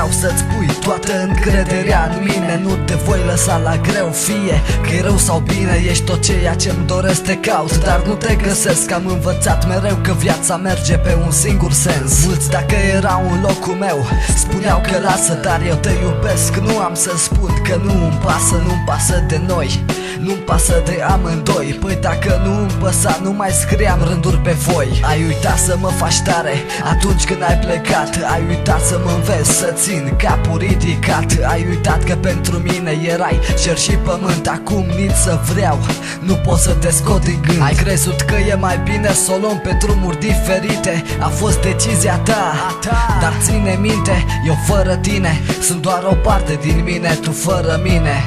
vreau să-ți pui toată încrederea în mine. Nu te voi lăsa la greu, fie că e rău sau bine. Ești tot ceea ce-mi doresc, te caut, dar nu te găsesc. Am învățat mereu că viața merge pe un singur sens. Mulți, dacă erau în locul meu, spuneau că lasă, dar eu te iubesc. Nu am să spun că nu-mi pasă, nu-mi pasă de noi, nu-mi pasă de amândoi. Păi dacă nu-mi păsa, nu mai scriam rânduri pe foi. Ai uitat să mă faci tare atunci când ai plecat. Ai uitat să mă înveți să țin capul ridicat. Ai uitat că pentru mine erai cer și pământ. Acum nici să vreau, nu pot să te scot din gând. Ai crezut că e mai bine să o luăm pe drumuri diferite. A fost decizia ta, dar ține minte, eu fără tine sunt doar o parte din mine. Tu fără mine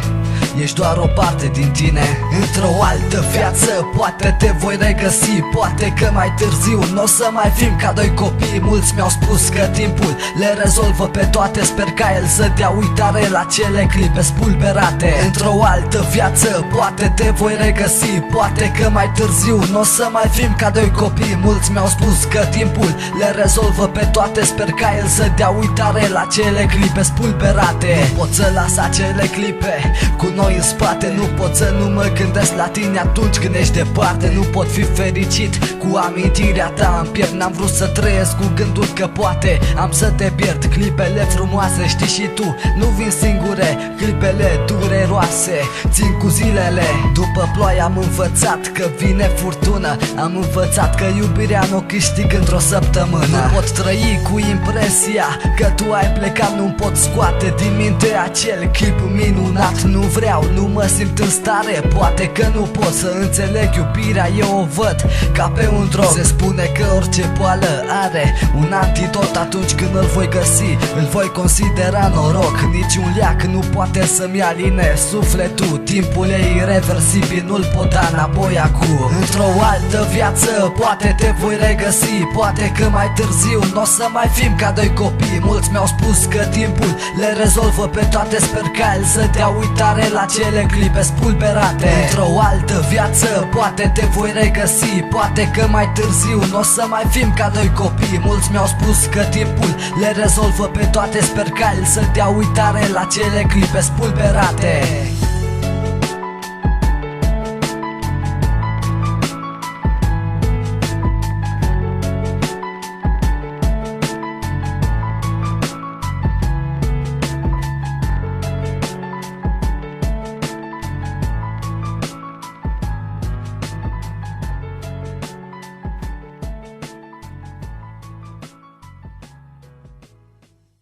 ești doar o parte din tine. Într-o altă viață poate te voi regăsi. Poate că mai târziu n-o să mai fim ca doi copii. Mulți mi-au spus că timpul le rezolvă pe toate. Sper ca el să dea uitare la cele clipe spulberate. Într-o altă viață poate te voi regăsi. Poate că mai târziu n-o să mai fim ca doi copii. Mulți mi-au spus că timpul le rezolvă pe toate. Sper ca el să dea uitare la cele clipe spulberate. Nu pot să las acele clipe cu noi în spate. Nu pot să nu mă gândesc la tine atunci când ești departe. Nu pot fi fericit cu amintirea ta în pierd. N-am vrut să trăiesc cu gândul că poate am să te pierd. Clipele frumoase, știi și tu, nu vin singure. Clipele dureroase țin cu zilele. După ploaie am învățat că vine furtună. Am învățat că iubirea nu câștig într-o săptămână. Nu pot trăi cu impresia că tu ai plecat. Nu pot scoate din minte acel clip minunat. Nu vreau, nu mă simt în stare. Poate că nu pot să înțeleg iubirea, eu o văd ca pe un drog. Se spune că orice boală are un antidot. Atunci când îl voi găsi, îl voi considera noroc. Niciun leac nu poate să-mi aline sufletul. Timpul e irreversibil, nu-l pot da înapoi acum. Într-o altă viață poate te voi regăsi. Poate că mai târziu n-o să mai fim ca doi copii. Mulți mi-au spus că timpul le rezolvă pe toate. Sper ca el să dea uitare la cele clipe spulberate. Într-o altă viață poate te voi regăsi. Poate că mai târziu n-o să mai fim ca doi copii. Mulți mi-au spus că timpul le rezolvă pe toate. Sper ca el să dea uitare la cele clipe spulberate.